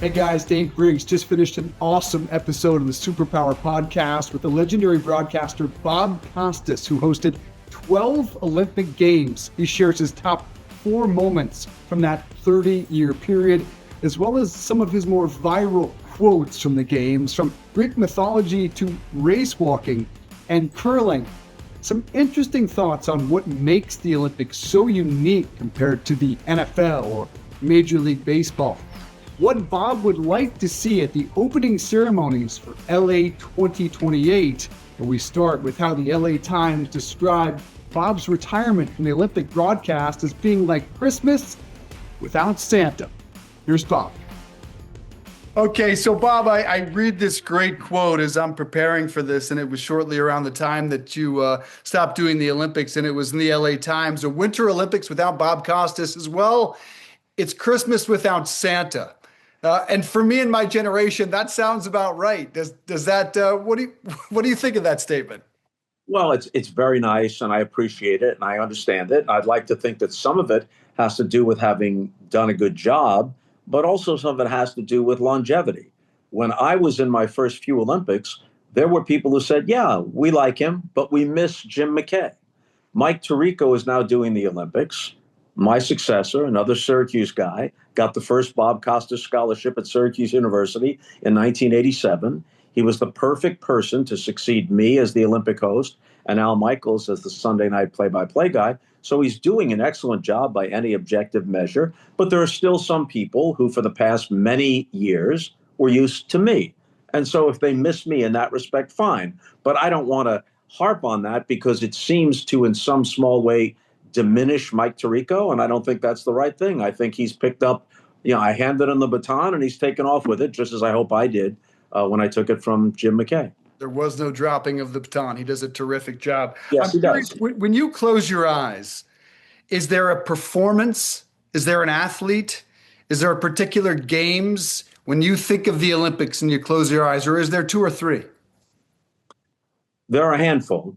Hey guys, Dave Briggs just finished an awesome episode of the Superpower Podcast with the legendary broadcaster Bob Costas, who hosted 12 Olympic Games. He shares his top 4 moments from that 30-year period, as well as some of his more viral quotes from the Games, from Greek mythology to race walking and curling. Some interesting thoughts on what makes the Olympics so unique compared to the NFL or Major League Baseball. What Bob would like to see at the opening ceremonies for LA 2028. And we start with how the LA Times described Bob's retirement from the Olympic broadcast as being like Christmas without Santa. Here's Bob. Okay, so Bob, I read this great quote as I'm preparing for this, and it was shortly around the time that you stopped doing the Olympics, and it was in the LA Times. The Winter Olympics without Bob Costas as well. It's Christmas without Santa. And for me and my generation, that sounds about right. Does that? What do you think of that statement? Well, it's very nice, and I appreciate it, and I understand it. I'd like to think that some of it has to do with having done a good job, but also some of it has to do with longevity. When I was in my first few Olympics, there were people who said, "Yeah, we like him, but we miss Jim McKay." Mike Tirico is now doing the Olympics. My successor, another Syracuse guy, got the first Bob Costas scholarship at Syracuse University in 1987. He was the perfect person to succeed me as the Olympic host and Al Michaels as the Sunday night play-by-play guy. So he's doing an excellent job by any objective measure. But there are still some people who, for the past many years, were used to me. And so if they miss me in that respect, fine. But I don't want to harp on that because it seems to, in some small way, diminish Mike Tirico, and I don't think that's the right thing. I think he's picked up, I handed him the baton and he's taken off with it, just as I hope I did when I took it from Jim McKay. There was no dropping of the baton. He does a terrific job. Yes, he does. When you close your eyes, is there a performance? Is there an athlete? Is there a particular games when you think of the Olympics and you close your eyes, or is there 2 or 3? There are a handful.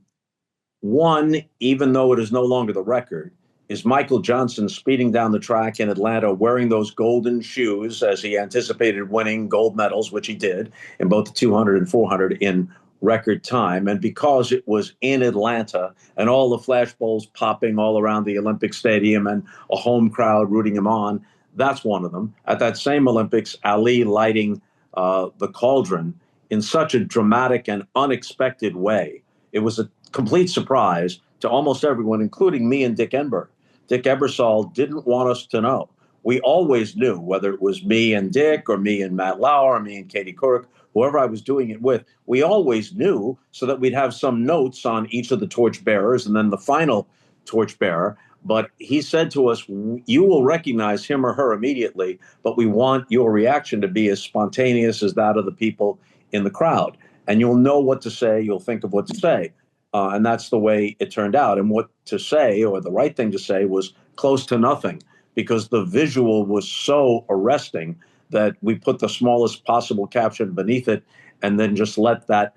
One, even though it is no longer the record, is Michael Johnson speeding down the track in Atlanta wearing those golden shoes as he anticipated winning gold medals, which he did in both the 200 and 400 in record time. And because it was in Atlanta and all the flashbulbs popping all around the Olympic Stadium and a home crowd rooting him on, that's one of them. At that same Olympics, Ali lighting the cauldron in such a dramatic and unexpected way. It was a complete surprise to almost everyone, including me and Dick Enberg. Dick Ebersol didn't want us to know. We always knew, whether it was me and Dick or me and Matt Lauer or me and Katie Couric, whoever I was doing it with, we always knew so that we'd have some notes on each of the torchbearers and then the final torchbearer. But he said to us, you will recognize him or her immediately, but we want your reaction to be as spontaneous as that of the people in the crowd. And you'll know what to say. You'll think of what to say. And that's the way it turned out. And what to say, or the right thing to say, was close to nothing, because the visual was so arresting that we put the smallest possible caption beneath it and then just let that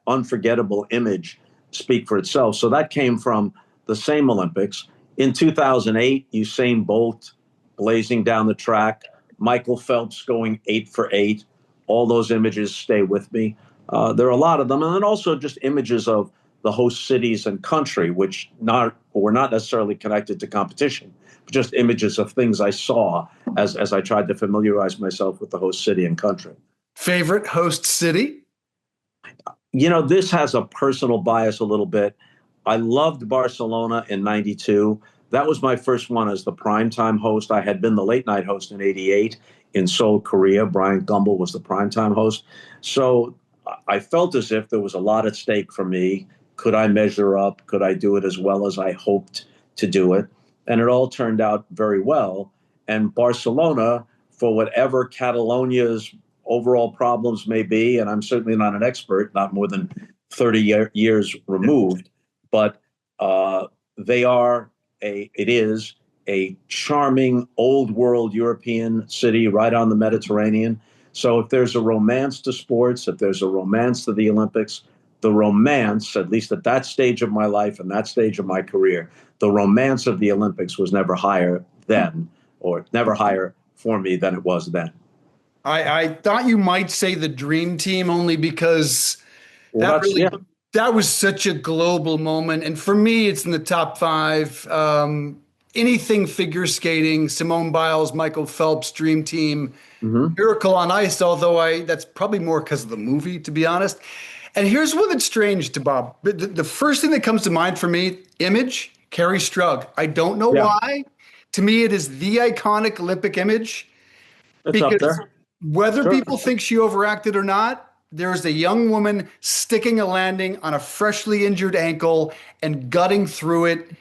unforgettable image speak for itself. So that came from the same Olympics. In 2008, Usain Bolt blazing down the track, Michael Phelps going 8 for 8. All those images stay with me. There are a lot of them. And then also just images of the host cities and country, which were not necessarily connected to competition, but just images of things I saw as I tried to familiarize myself with the host city and country. Favorite host city? This has a personal bias a little bit. I loved Barcelona in 92. That was my first one as the primetime host. I had been the late night host in 88 in Seoul, Korea. Brian Gumbel was the primetime host. So I felt as if there was a lot at stake for me. Could I measure up? Could I do it as well as I hoped to do it? And it all turned out very well. And Barcelona, for whatever Catalonia's overall problems may be, and I'm certainly not an expert, not more than 30 years removed, but it is a charming old world European city right on the Mediterranean. So if there's a romance to sports, if there's a romance to the Olympics, the romance, at least at that stage of my life and that stage of my career, the romance of the Olympics was never higher then, or never higher for me than it was then. I thought you might say the dream team only because Well, that that's really yeah. that was such a global moment. And for me, it's in the top five. Anything figure skating, Simone Biles, Michael Phelps, dream team, Hmm. Miracle on Ice, although I that's probably more because of the movie, to be honest. And here's one that's strange to Bob. The first thing that comes to mind for me, image, Kerri Strug. I don't know Yeah, why. To me, it is the iconic Olympic image it's up because there. whether Sure. people think she overacted or not, there is a young woman sticking a landing on a freshly injured ankle and gutting through it.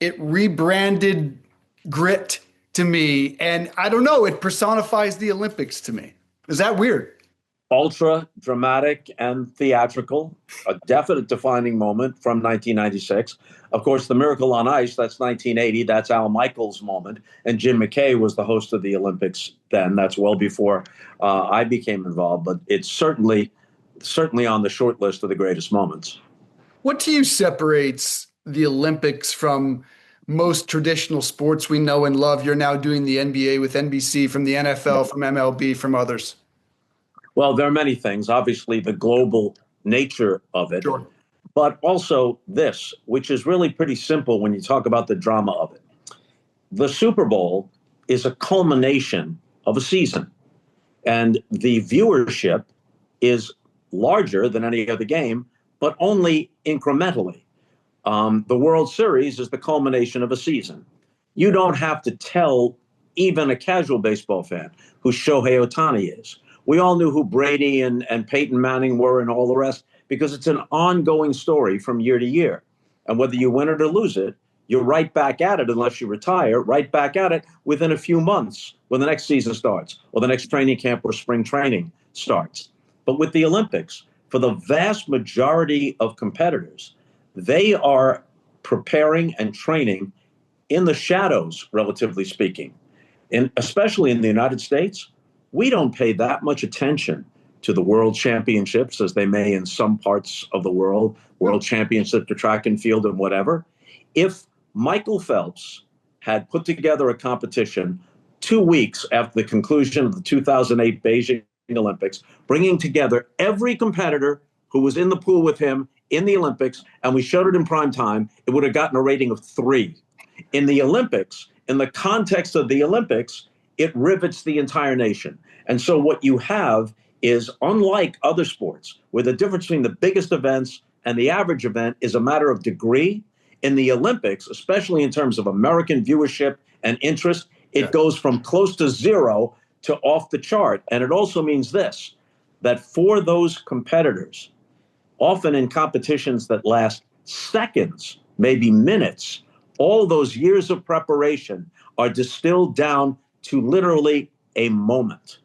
It rebranded grit to me. And I don't know, it personifies the Olympics to me. Is that weird? Ultra dramatic and theatrical, a definite defining moment from 1996. Of course, the Miracle on Ice, that's 1980. That's Al Michaels' moment. And Jim McKay was the host of the Olympics then. That's well before I became involved, but it's certainly on the short list of the greatest moments. What to you separates the Olympics from most traditional sports we know and love? You're now doing the NBA with NBC, from the NFL, from MLB, from others. Well, there are many things. Obviously, the global nature of it, Sure. but also this, which is really pretty simple when you talk about the drama of it. The Super Bowl is a culmination of a season, and the viewership is larger than any other game, but only incrementally. The World Series is the culmination of a season. You don't have to tell even a casual baseball fan who Shohei Ohtani is. We all knew who Brady and Peyton Manning were and all the rest because it's an ongoing story from year to year. And whether you win it or lose it, you're right back at it unless you retire, right back at it within a few months when the next season starts or the next training camp or spring training starts. But with the Olympics, for the vast majority of competitors, they are preparing and training in the shadows, relatively speaking. And especially in the United States, we don't pay that much attention to the world championships as they may in some parts of the world championships to track and field and whatever. If Michael Phelps had put together a competition 2 weeks after the conclusion of the 2008 Beijing Olympics, bringing together every competitor who was in the pool with him in the Olympics, and we showed it in prime time, it would have gotten a rating of 3. In the Olympics, in the context of the Olympics, it rivets the entire nation. And so what you have is, unlike other sports, where the difference between the biggest events and the average event is a matter of degree, in the Olympics, especially in terms of American viewership and interest, it goes from close to zero to off the chart. And it also means this, that for those competitors, often in competitions that last seconds, maybe minutes, all those years of preparation are distilled down to literally a moment.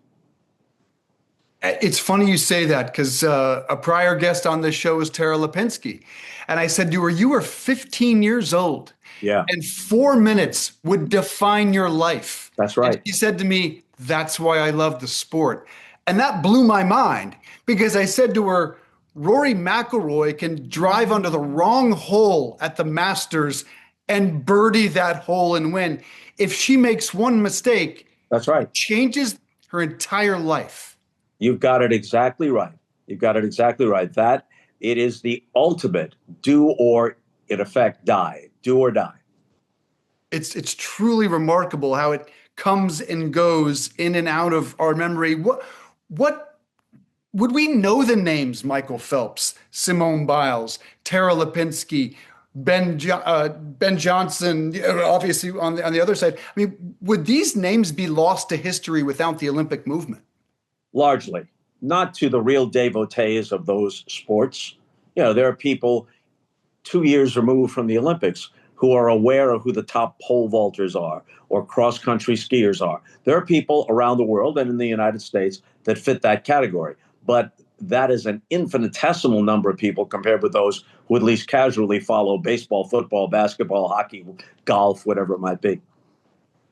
It's funny you say that because a prior guest on this show was Tara Lipinski. And I said to her, you were 15 years old. Yeah. And 4 minutes would define your life. That's right. And she said to me, that's why I love the sport. And that blew my mind because I said to her, Rory McIlroy can drive under the wrong hole at the Masters and birdie that hole and win. If she makes one mistake, That's right. it changes her entire life. You've got it exactly right. You've got it exactly right. That it is the ultimate do or, in effect, die. Do or die. It's truly remarkable how it comes and goes in and out of our memory. What would we know the names Michael Phelps, Simone Biles, Tara Lipinski, Ben Johnson, obviously on the other side? I mean, would these names be lost to history without the Olympic movement? Largely, not to the real devotees of those sports. You know, there are people 2 years removed from the Olympics who are aware of who the top pole vaulters are or cross-country skiers are. There are people around the world and in the United States that fit that category. But that is an infinitesimal number of people compared with those who at least casually follow baseball, football, basketball, hockey, golf, whatever it might be.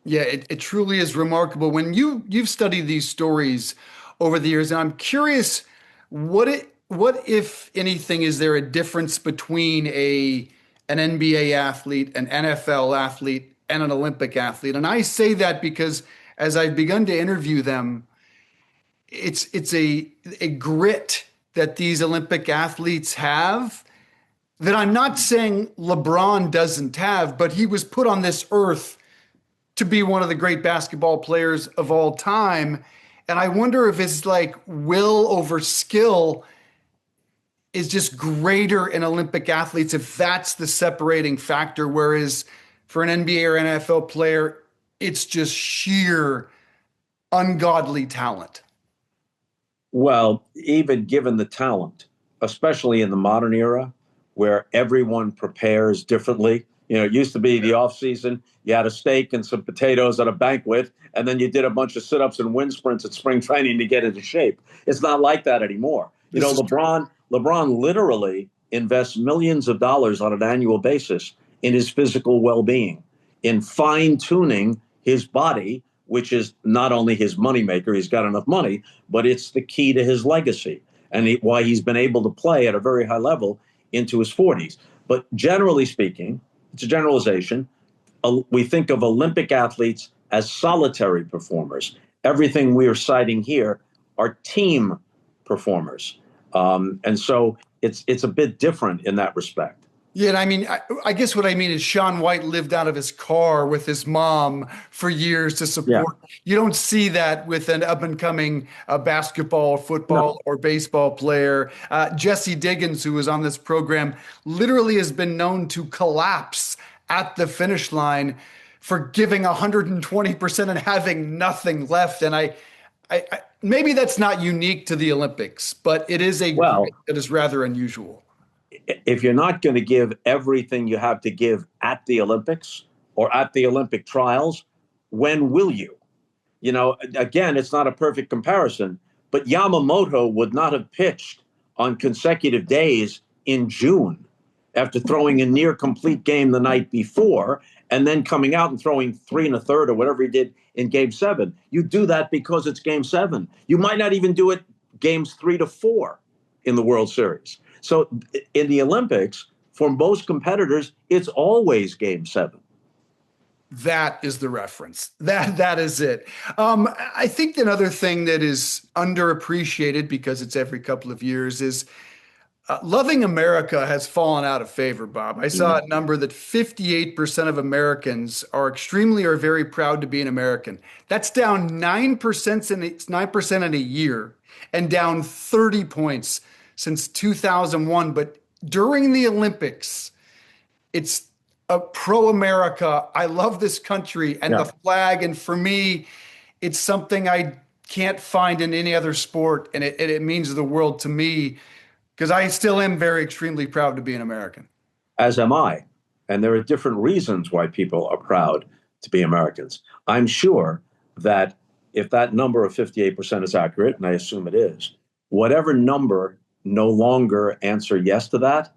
Yeah, it truly is remarkable. When you've studied these stories over the years, and I'm curious, what if anything, is there a difference between an NBA athlete, an NFL athlete, and an Olympic athlete? And I say that because as I've begun to interview them, it's a grit that these Olympic athletes have that I'm not saying LeBron doesn't have, but he was put on this earth to be one of the great basketball players of all time. And I wonder if it's like will over skill is just greater in Olympic athletes, if that's the separating factor. Whereas for an NBA or NFL player, it's just sheer ungodly talent. Well, even given the talent, especially in the modern era where everyone prepares differently. It used to be the off season, you had a steak and some potatoes at a banquet, and then you did a bunch of sit-ups and wind sprints at spring training to get into shape. It's not like that anymore. LeBron literally invests millions of dollars on an annual basis in his physical well-being, in fine-tuning his body, which is not only his moneymaker, he's got enough money, but it's the key to his legacy and why he's been able to play at a very high level into his 40s. But generally speaking, it's a generalization. We think of Olympic athletes as solitary performers. Everything we are citing here are team performers. And so it's a bit different in that respect. Yeah, and I mean, I guess what I mean is Shaun White lived out of his car with his mom for years to support. Yeah. You don't see that with an up-and-coming basketball, football, or baseball player. Jesse Diggins, who was on this program, literally has been known to collapse at the finish line for giving 120% and having nothing left. And I maybe that's not unique to the Olympics, but it is that is rather unusual. If you're not going to give everything you have to give at the Olympics or at the Olympic trials, when will you? Again, it's not a perfect comparison, but Yamamoto would not have pitched on consecutive days in June after throwing a near complete game the night before and then coming out and throwing 3 1/3 or whatever he did in Game 7. You do that because it's Game 7. You might not even do it Games 3 to 4 in the World Series. So in the Olympics, for most competitors, it's always Game 7. That is the reference. That is it. I think another thing that is underappreciated because it's every couple of years is loving America has fallen out of favor, Bob. I saw a number that 58% of Americans are extremely or very proud to be an American. That's down 9% in a year and down 30 points since 2001. But during the Olympics, it's a pro-America. I love this country and the flag. And for me, it's something I can't find in any other sport. And it means the world to me because I still am very extremely proud to be an American. As am I. And there are different reasons why people are proud to be Americans. I'm sure that if that number of 58% is accurate, and I assume it is, whatever number no longer answer yes to that,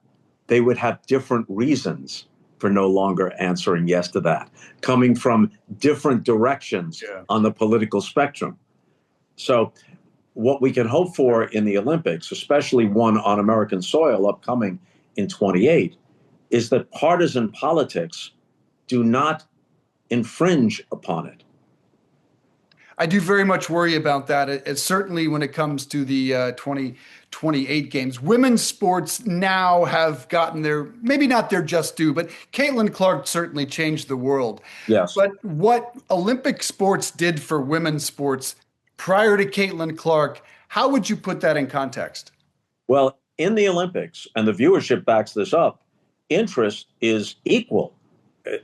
they would have different reasons for no longer answering yes to that, coming from different directions on the political spectrum. So what we can hope for in the Olympics, especially one on American soil upcoming in 28, is that partisan politics do not infringe upon it. I do very much worry about that. It's certainly when it comes to the 2028 games. Women's sports now have gotten their, maybe not their just due, but Caitlin Clark certainly changed the world. Yes. But what Olympic sports did for women's sports prior to Caitlin Clark, how would you put that in context? Well, in the Olympics, and the viewership backs this up, interest is equal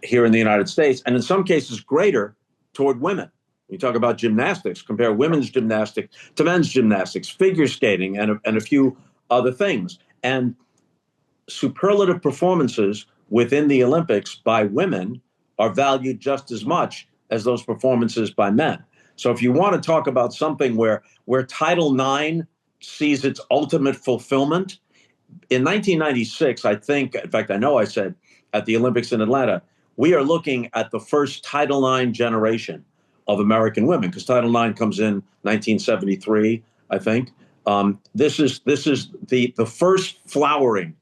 here in the United States, and in some cases greater toward women. You talk about gymnastics, compare women's gymnastics to men's gymnastics, figure skating, and a few other things. And superlative performances within the Olympics by women are valued just as much as those performances by men. So if you want to talk about something where Title IX sees its ultimate fulfillment, in 1996, I think, in fact, I know I said at the Olympics in Atlanta, we are looking at the first Title IX generation of American women, because Title IX comes in 1973, I think. This is the first flowering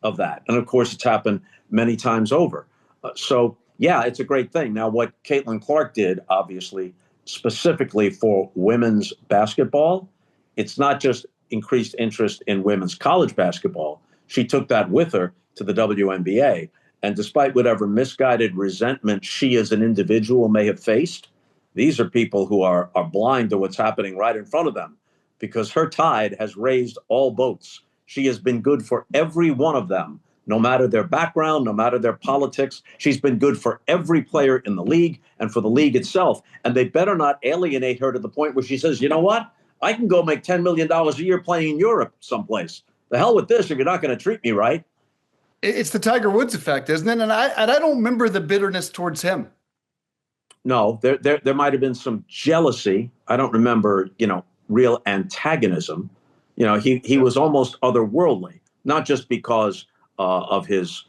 of that. And of course, it's happened many times over. So yeah, it's a great thing. Now, what Caitlin Clark did, obviously, specifically for women's basketball. It's not just increased interest in women's college basketball. She took that with her to the WNBA. And despite whatever misguided resentment she as an individual may have faced, these are people who are blind to what's happening right in front of them, because her tide has raised all boats. She has been good for every one of them, no matter their background, no matter their politics. She's been good for every player in the league and for the league itself. And they better not alienate her to the point where she says, you know what? I can go make $10 million a year playing in Europe someplace. The hell with this if you're not going to treat me right. It's the Tiger Woods effect, isn't it? And I don't remember the bitterness towards him. No, there might have been some jealousy. I don't remember, real antagonism. He was almost otherworldly, not just because of his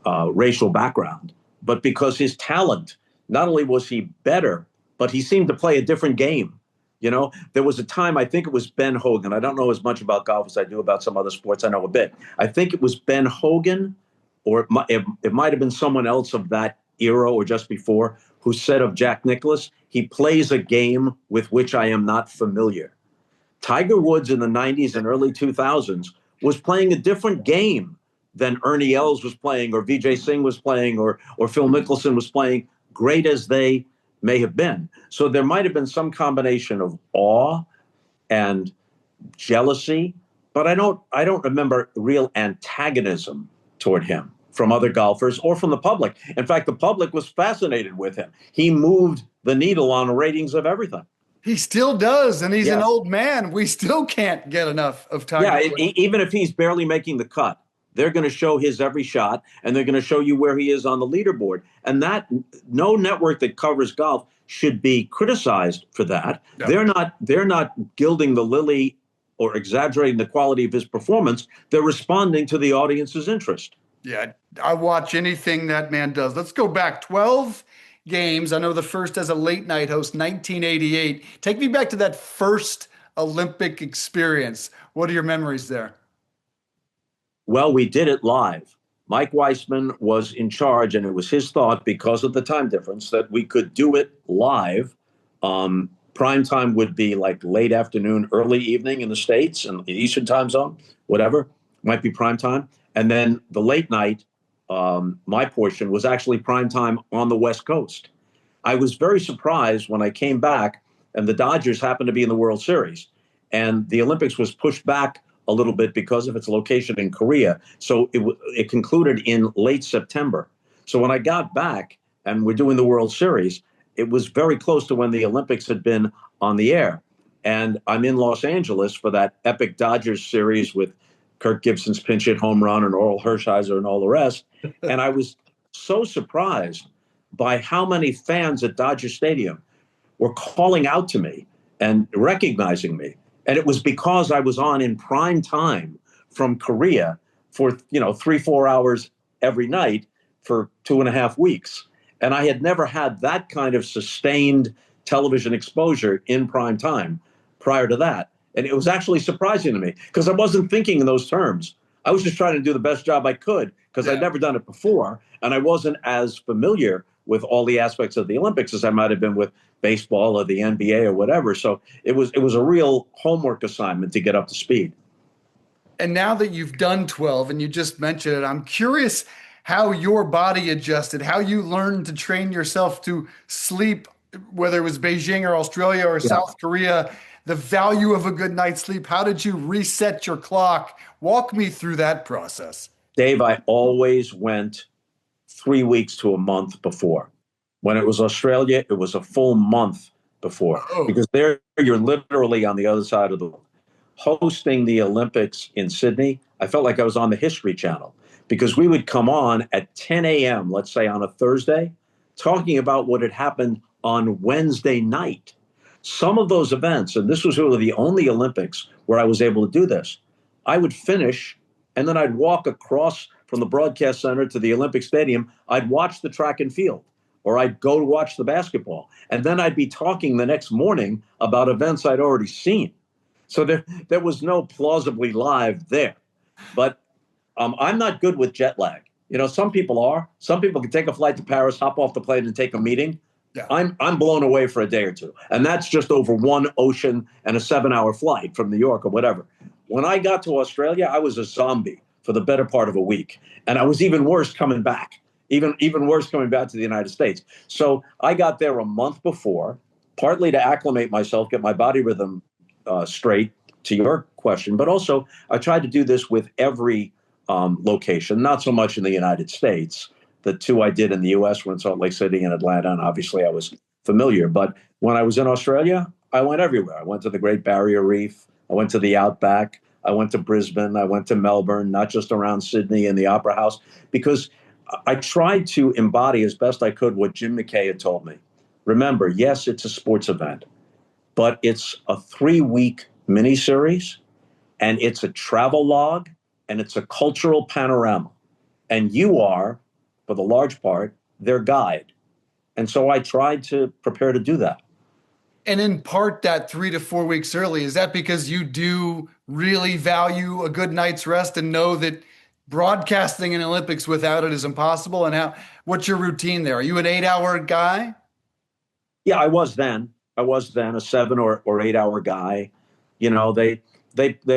racial background, but because his talent. Not only was he better, but he seemed to play a different game. There was a time, I think it was Ben Hogan. I don't know as much about golf as I do about some other sports. I know a bit. I think it was Ben Hogan, or it might have been someone else of that era or just before, who said of Jack Nicklaus, he plays a game with which I am not familiar. Tiger Woods in the 90s and early 2000s was playing a different game than Ernie Els was playing, or Vijay Singh was playing, or Phil Mickelson was playing, great as they may have been. So there might have been some combination of awe and jealousy, but I don't remember real antagonism toward him from other golfers or from the public. In fact, the public was fascinated with him. He moved the needle on the ratings of everything. He still does, and he's an old man. We still can't get enough of Tiger. Yeah, even if he's barely making the cut, they're going to show his every shot, and they're going to show you where he is on the leaderboard. And that no network that covers golf should be criticized for that. No. They're not gilding the lily or exaggerating the quality of his performance. They're responding to the audience's interest. Yeah, I watch anything that man does. Let's go back 12 games. I know the first as a late night host, 1988. Take me back to that first Olympic experience. What are your memories there? Well, we did it live. Mike Weissman was in charge, and it was his thought, because of the time difference, that we could do it live. Prime time would be like late afternoon, early evening in the States and the Eastern time zone, whatever, might be prime time. And then the late night, my portion was actually prime time on the West Coast. I was very surprised when I came back and the Dodgers happened to be in the World Series, and the Olympics was pushed back a little bit because of its location in Korea. So it concluded in late September. So when I got back and we're doing the World Series, it was very close to when the Olympics had been on the air. And I'm in Los Angeles for that epic Dodgers series with Kirk Gibson's pinch hit home run and Oral Hershiser and all the rest. And I was so surprised by how many fans at Dodger Stadium were calling out to me and recognizing me. And it was because I was on in prime time from Korea for, 3-4 hours every night for 2.5 weeks. And I had never had that kind of sustained television exposure in prime time prior to that. And it was actually surprising to me because I wasn't thinking in those terms. I was just trying to do the best job I could because I'd never done it before. And I wasn't as familiar with all the aspects of the Olympics as I might have been with baseball or the NBA or whatever. So it was a real homework assignment to get up to speed. And now that you've done 12 and you just mentioned it, I'm curious how your body adjusted, how you learned to train yourself to sleep, whether it was Beijing or Australia or South Korea, the value of a good night's sleep. How did you reset your clock? Walk me through that process. Dave, I always went 3 weeks to a month before. When it was Australia, it was a full month before, because there you're literally on the other side of the world. Hosting the Olympics in Sydney, I felt like I was on the History Channel because we would come on at 10 a.m., let's say on a Thursday, talking about what had happened on Wednesday night. Some of those events, and this was really the only Olympics where I was able to do this, I would finish and then I'd walk across from the broadcast center to the Olympic Stadium. I'd watch the track and field, or I'd go to watch the basketball. And then I'd be talking the next morning about events I'd already seen. So there was no plausibly live there. But I'm not good with jet lag. Some people are. Some people can take a flight to Paris, hop off the plane and take a meeting. Yeah. I'm blown away for a day or two. And that's just over one ocean and a 7-hour flight from New York or whatever. When I got to Australia, I was a zombie for the better part of a week. And I was even worse coming back, even worse coming back to the United States. So I got there a month before, partly to acclimate myself, get my body rhythm straight, to your question, but also I tried to do this with every location, not so much in the United States. The two I did in the US were in Salt Lake City and Atlanta, and obviously I was familiar. But when I was in Australia, I went everywhere. I went to the Great Barrier Reef. I went to the Outback. I went to Brisbane. I went to Melbourne, not just around Sydney and the Opera House, because I tried to embody as best I could what Jim McKay had told me. Remember, yes, it's a sports event, but it's a 3-week miniseries, and it's a travel log, and it's a cultural panorama. And you are, for the large part, their guide. And so I tried to prepare to do that. And in part, that 3 to 4 weeks early, is that because you do really value a good night's rest and know that broadcasting an Olympics without it is impossible? And what's your routine there? Are you an 8-hour guy? Yeah, I was then a 7 or 8 hour guy. You know, I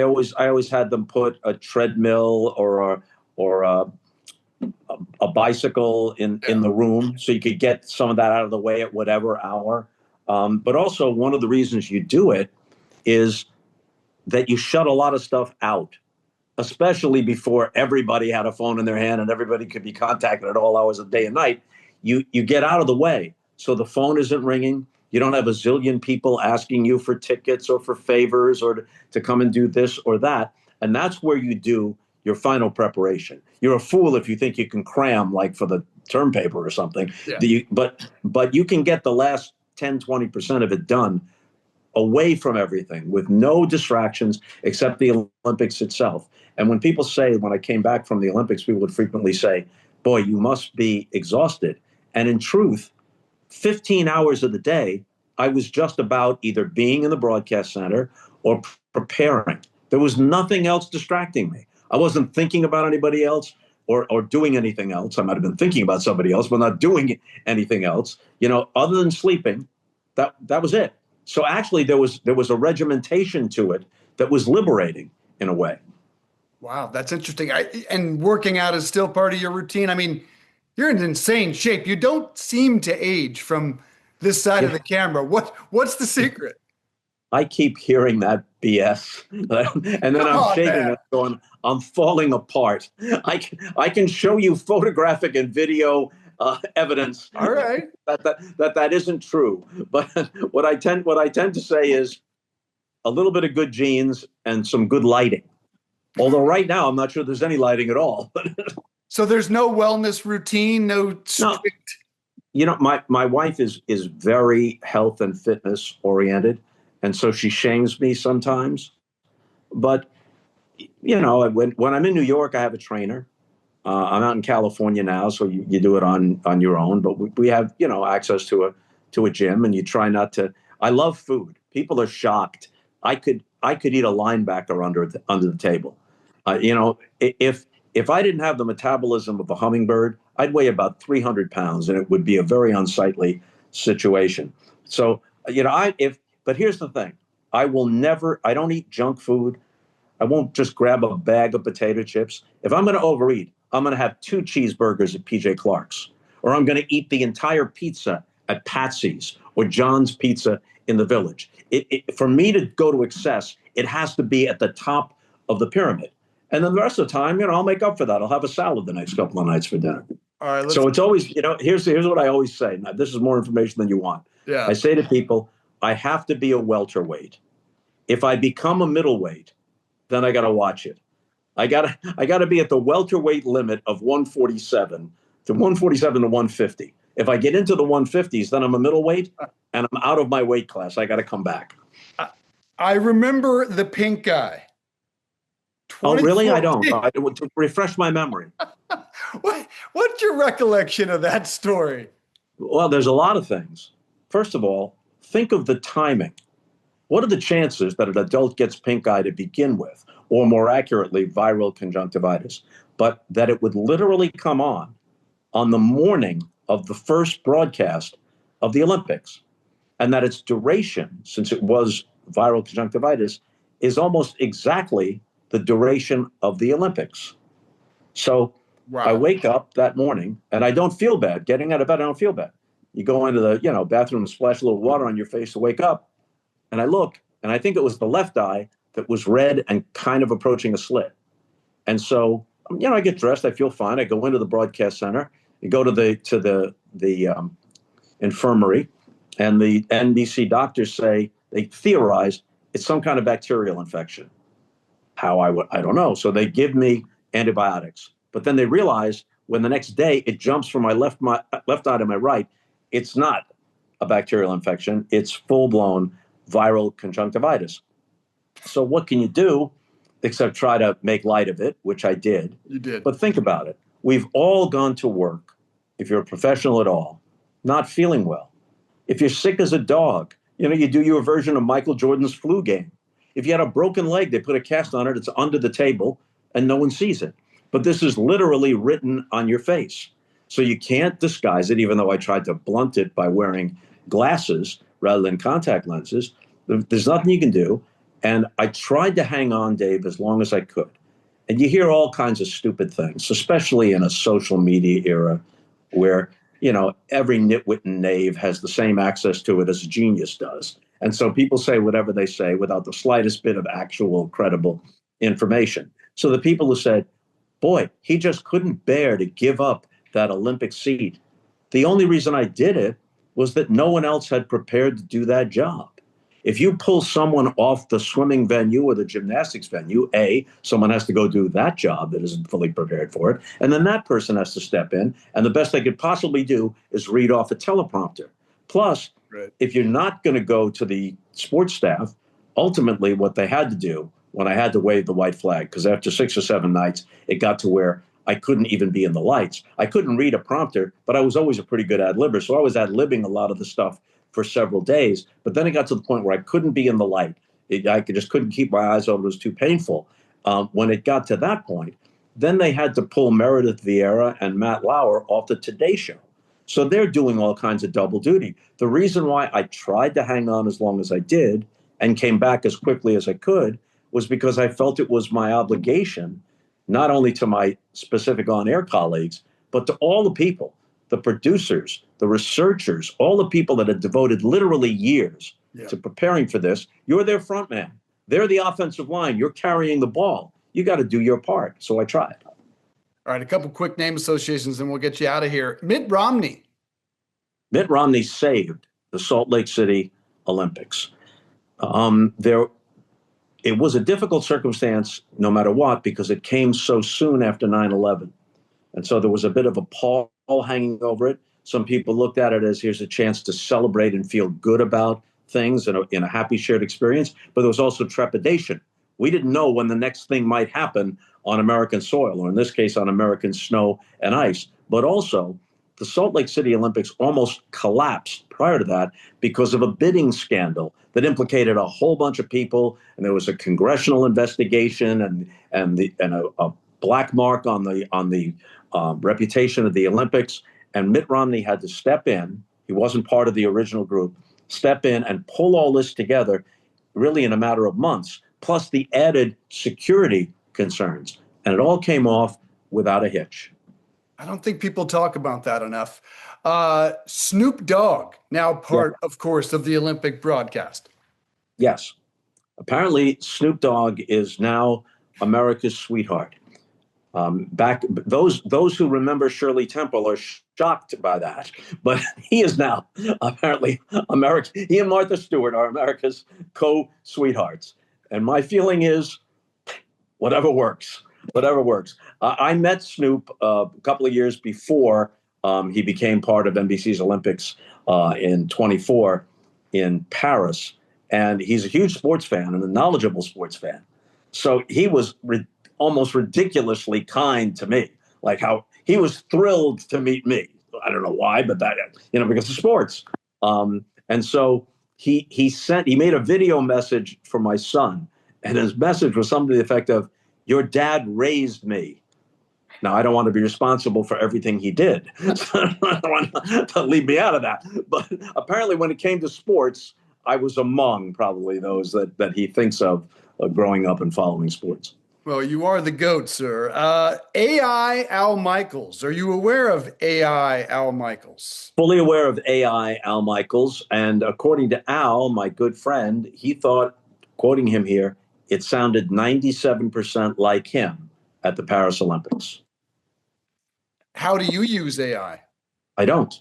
always had them put a treadmill or a bicycle in the room so you could get some of that out of the way at whatever hour. But also one of the reasons you do it is that you shut a lot of stuff out, especially before everybody had a phone in their hand and everybody could be contacted at all hours of day and night. You get out of the way. So the phone isn't ringing. You don't have a zillion people asking you for tickets or for favors or to come and do this or that. And that's where you do your final preparation. You're a fool if you think you can cram like for the term paper or something. Yeah. But you can get the last 10, 20% of it done away from everything with no distractions except the Olympics itself. And when people say, when I came back from the Olympics, people would frequently say, boy, you must be exhausted. And in truth, 15 hours of the day, I was just about either being in the broadcast center or preparing. There was nothing else distracting me. I wasn't thinking about anybody else or doing anything else. I might have been thinking about somebody else, but not doing anything else. You know, other than sleeping, that was it. So actually, there was a regimentation to it that was liberating in a way. Wow, that's interesting. And working out is still part of your routine. I mean, you're in insane shape. You don't seem to age from this side of the camera. What's the secret? I keep hearing that BS, and then I'm shaking and going, I'm falling apart. I can show you photographic and video evidence. All right. that isn't true. But what I tend to say is a little bit of good genes and some good lighting. Although right now I'm not sure there's any lighting at all. So there's no wellness routine, no strict. No. You know, my wife is very health and fitness oriented, and so she shames me sometimes. But you know, when I'm in New York, I have a trainer. I'm out in California now, so you do it on your own. But we have, you know, access to a gym, and you try not to. I love food. People are shocked. I could eat a linebacker under the table. You know, if I didn't have the metabolism of a hummingbird, I'd weigh about 300 pounds, and it would be a very unsightly situation. So, you know, but here's the thing. I don't eat junk food. I won't just grab a bag of potato chips. If I'm going to overeat, I'm going to have 2 cheeseburgers at PJ Clark's, or I'm going to eat the entire pizza at Patsy's or John's Pizza in the Village. For me to go to excess, it has to be at the top of the pyramid. And then the rest of the time, you know, I'll make up for that. I'll have a salad the next couple of nights for dinner. All right. So it's always, you know, here's what I always say. Now, this is more information than you want. Yeah. I say to people, I have to be a welterweight. If I become a middleweight, then I got to watch it. I got to be at the welterweight limit of 147 to 150. If I get into the 150s, then I'm a middleweight and I'm out of my weight class. I got to come back. I remember the pink guy. Oh, really? I don't. To refresh my memory. What's your recollection of that story? Well, there's a lot of things. First of all, think of the timing. What are the chances that an adult gets pink eye to begin with, or more accurately, viral conjunctivitis, but that it would literally come on the morning of the first broadcast of the Olympics, and that its duration, since it was viral conjunctivitis, is almost exactly the duration of the Olympics. So I wake up that morning and I don't feel bad. Getting out of bed, I don't feel bad. You go into the bathroom and splash a little water on your face to wake up, and I look, and I think it was the left eye that was red and kind of approaching a slit. And so, I get dressed, I feel fine. I go into the broadcast center, you go to the infirmary, and the NBC doctors say, they theorize it's some kind of bacterial infection. How I don't know. So they give me antibiotics, but then they realize when the next day it jumps from my left eye to my right, it's not a bacterial infection. It's full-blown viral conjunctivitis. So what can you do except try to make light of it, which I did. You did. But think about it. We've all gone to work, if you're a professional at all, not feeling well. If you're sick as a dog, you do your version of Michael Jordan's flu game. If you had a broken leg, they put a cast on it, it's under the table, and no one sees it. But this is literally written on your face. So you can't disguise it, even though I tried to blunt it by wearing glasses rather than contact lenses. There's nothing you can do. And I tried to hang on, Dave, as long as I could. And you hear all kinds of stupid things, especially in a social media era where, every nitwit and knave has the same access to it as a genius does. And so people say whatever they say without the slightest bit of actual credible information. So the people who said, boy, he just couldn't bear to give up that Olympic seat. The only reason I did it was that no one else had prepared to do that job. If you pull someone off the swimming venue or the gymnastics venue, someone has to go do that job that isn't fully prepared for it. And then that person has to step in. And the best they could possibly do is read off a teleprompter. Plus, if you're not going to go to the sports staff, ultimately what they had to do when I had to wave the white flag, because after 6 or 7 nights, it got to where I couldn't even be in the lights. I couldn't read a prompter, but I was always a pretty good ad-libber. So I was ad-libbing a lot of the stuff for several days. But then it got to the point where I couldn't be in the light. I just couldn't keep my eyes open. It was too painful. When it got to that point, then they had to pull Meredith Vieira and Matt Lauer off the Today Show. So they're doing all kinds of double duty. The reason why I tried to hang on as long as I did and came back as quickly as I could was because I felt it was my obligation, not only to my specific on-air colleagues, but to all the people, the producers, the researchers, all the people that had devoted literally years to preparing for this. You're their front man. They're the offensive line. You're carrying the ball. You got to do your part. So I tried. All right, a couple quick name associations, and we'll get you out of here. Mitt Romney. Mitt Romney saved the Salt Lake City Olympics. It was a difficult circumstance no matter what, because it came so soon after 9/11. And so there was a bit of a pall hanging over it. Some people looked at it as here's a chance to celebrate and feel good about things in a happy shared experience. But there was also trepidation. We didn't know when the next thing might happen on American soil, or in this case, on American snow and ice. But also, the Salt Lake City Olympics almost collapsed prior to that because of a bidding scandal that implicated a whole bunch of people. And there was a congressional investigation and a black mark on the reputation of the Olympics. And Mitt Romney had to step in. He wasn't part of the original group. Step in and pull all this together really in a matter of months, plus the added security concerns. And it all came off without a hitch. I don't think people talk about that enough. Snoop Dogg, now part, of course, of the Olympic broadcast. Yes. Apparently, Snoop Dogg is now America's sweetheart. Those who remember Shirley Temple are shocked by that, but he is now apparently America. He and Martha Stewart are America's co-sweethearts. And my feeling is, whatever works. I met Snoop a couple of years before he became part of NBC's Olympics in 24 in Paris. And he's a huge sports fan and a knowledgeable sports fan. So he was almost ridiculously kind to me, like how he was thrilled to meet me. I don't know why, but that, because of sports. And so he made a video message for my son. And his message was something to the effect of, your dad raised me. Now, I don't want to be responsible for everything he did. So I don't want to leave me out of that. But apparently, when it came to sports, I was among probably those that he thinks of growing up and following sports. Well, you are the GOAT, sir. AI Al Michaels. Are you aware of AI Al Michaels? Fully aware of AI Al Michaels. And according to Al, my good friend, he thought, quoting him here, it sounded 97% like him at the Paris Olympics. How do you use AI? I don't.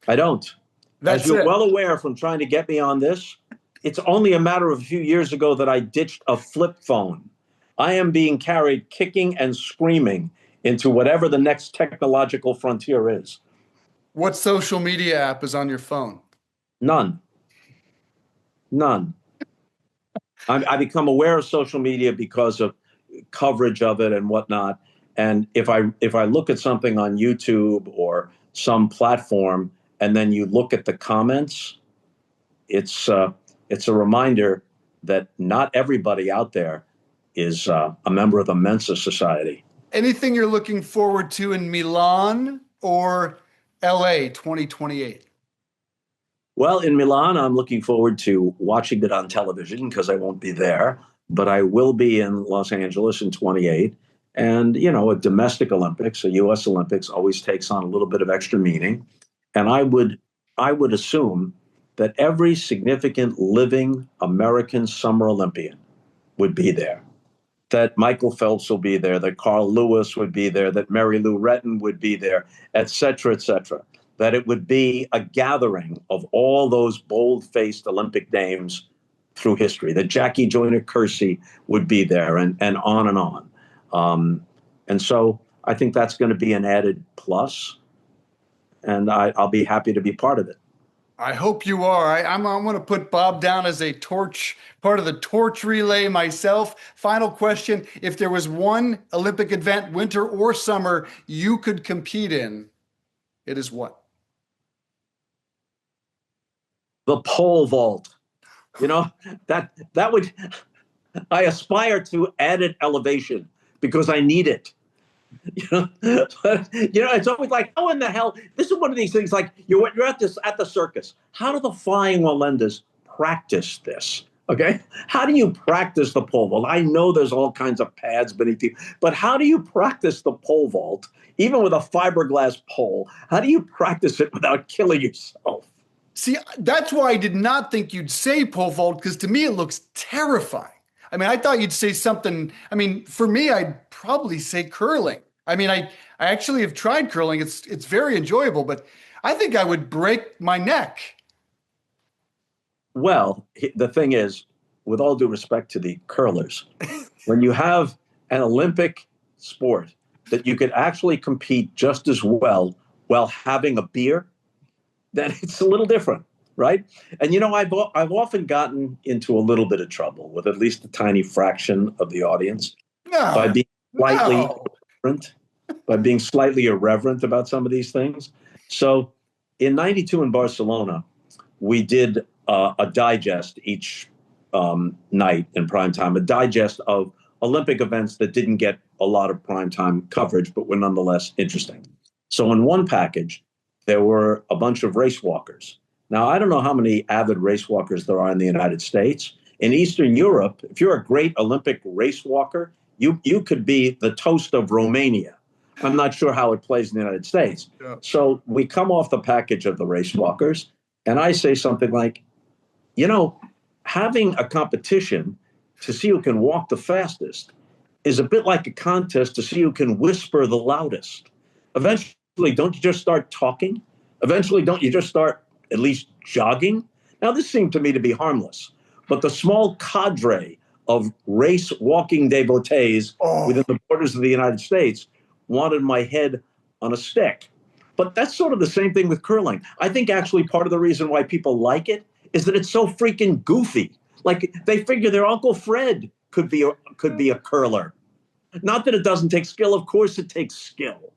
That's As you're it. well aware from trying to get me on this, it's only a matter of a few years ago that I ditched a flip phone. I am being carried kicking and screaming into whatever the next technological frontier is. What social media app is on your phone? None. I become aware of social media because of coverage of it and whatnot. And if I look at something on YouTube or some platform, and then you look at the comments, it's a reminder that not everybody out there is a member of the Mensa Society. Anything you're looking forward to in Milan or LA 2028? Well, in Milan, I'm looking forward to watching it on television because I won't be there, but I will be in Los Angeles in 28. And, a domestic Olympics, a U.S. Olympics always takes on a little bit of extra meaning. And I would assume that every significant living American Summer Olympian would be there. That Michael Phelps will be there, that Carl Lewis would be there, that Mary Lou Retton would be there, et cetera, that it would be a gathering of all those bold-faced Olympic names through history, that Jackie Joyner-Kersee would be there, and on and on. And so I think that's going to be an added plus, and I'll be happy to be part of it. I hope you are. I'm going to put Bob down as a part of the torch relay myself. Final question. If there was one Olympic event, winter or summer, you could compete in, it is what? The pole vault. That would, I aspire to added elevation because I need it. It's always like, how in the hell? This is one of these things like you're at the circus. How do the flying Wallendas practice this? Okay, how do you practice the pole vault? I know there's all kinds of pads beneath you, but how do you practice the pole vault, even with a fiberglass pole? How do you practice it without killing yourself? See, that's why I did not think you'd say pole vault, because to me it looks terrifying. I mean, I thought you'd say something. I mean, for me, I'd probably say curling. I mean, I actually have tried curling. It's very enjoyable, but I think I would break my neck. Well, the thing is, with all due respect to the curlers, when you have an Olympic sport that you could actually compete just as well while having a beer, then it's a little different, right? And I've often gotten into a little bit of trouble with at least a tiny fraction of the audience by being slightly irreverent about some of these things. So in '92 in Barcelona, we did a digest each night in prime time, a digest of Olympic events that didn't get a lot of prime time coverage, but were nonetheless interesting. So in one package, there were a bunch of race walkers. Now, I don't know how many avid race walkers there are in the United States. In Eastern Europe, if you're a great Olympic race walker, you could be the toast of Romania. I'm not sure how it plays in the United States. Yeah. So we come off the package of the race walkers, and I say something like, having a competition to see who can walk the fastest is a bit like a contest to see who can whisper the loudest. Eventually, don't you just start talking? Eventually, don't you just start at least jogging? Now, this seemed to me to be harmless, but the small cadre of race walking devotees within the borders of the United States wanted my head on a stick. But that's sort of the same thing with curling. I think actually part of the reason why people like it is that it's so freaking goofy. Like they figure their Uncle Fred could be a curler. Not that it doesn't take skill. Of course it takes skill.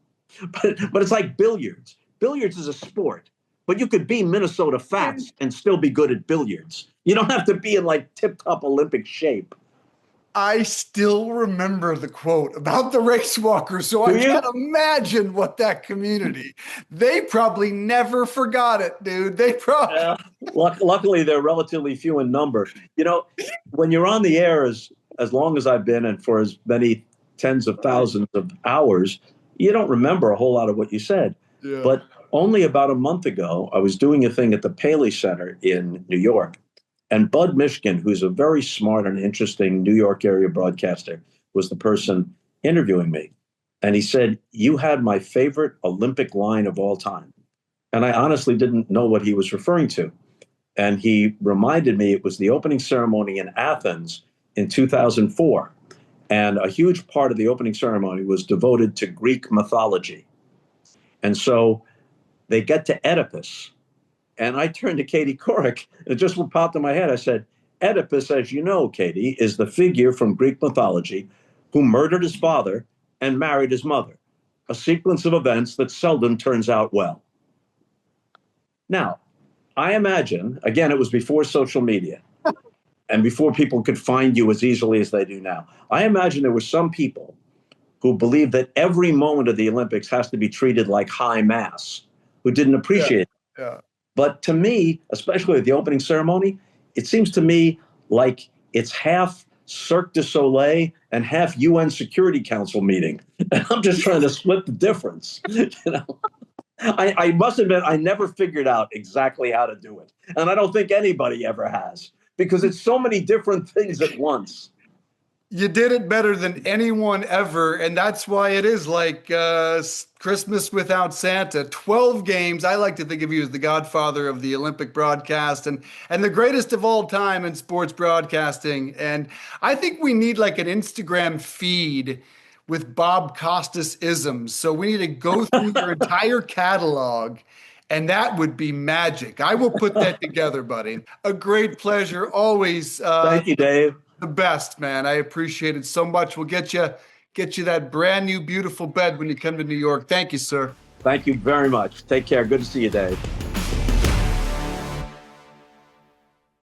But it's like billiards. Billiards is a sport. But you could be Minnesota Fats and still be good at billiards. You don't have to be in like tip-top Olympic shape. I still remember the quote about the race walker, so I can't imagine what that community, they probably never forgot it, dude. They probably. Luckily, they're relatively few in number. You know, when you're on the air as long as I've been and for as many tens of thousands of hours, you don't remember a whole lot of what you said. Yeah. But only about a month ago, I was doing a thing at the Paley Center in New York. And Bud Mishkin, who's a very smart and interesting New York area broadcaster, was the person interviewing me. And he said, "You had my favorite Olympic line of all time." And I honestly didn't know what he was referring to. And he reminded me it was the opening ceremony in Athens in 2004. And a huge part of the opening ceremony was devoted to Greek mythology. And so they get to Oedipus. And I turned to Katie Couric, and it just popped in my head. I said, "Oedipus, as you know, Katie, is the figure from Greek mythology who murdered his father and married his mother, a sequence of events that seldom turns out well." Now, I imagine, again, it was before social media and before people could find you as easily as they do now. I imagine there were some people who believed that every moment of the Olympics has to be treated like high mass, who didn't appreciate it. Yeah. But to me, especially at the opening ceremony, it seems to me like it's half Cirque du Soleil and half UN Security Council meeting. And I'm just trying to split the difference. You know, I must admit, I never figured out exactly how to do it. And I don't think anybody ever has, because it's so many different things at once. You did it better than anyone ever, and that's why it is like Christmas without Santa. 12 games. I like to think of you as the godfather of the Olympic broadcast and the greatest of all time in sports broadcasting. And I think we need like an Instagram feed with Bob Costas isms. So we need to go through your entire catalog, and that would be magic. I will put that together, buddy. A great pleasure. Always. Thank you, Dave. The best, man. I appreciate it so much. We'll get you that brand new, beautiful bed when you come to New York. Thank you, sir. Thank you very much. Take care. Good to see you, Dave.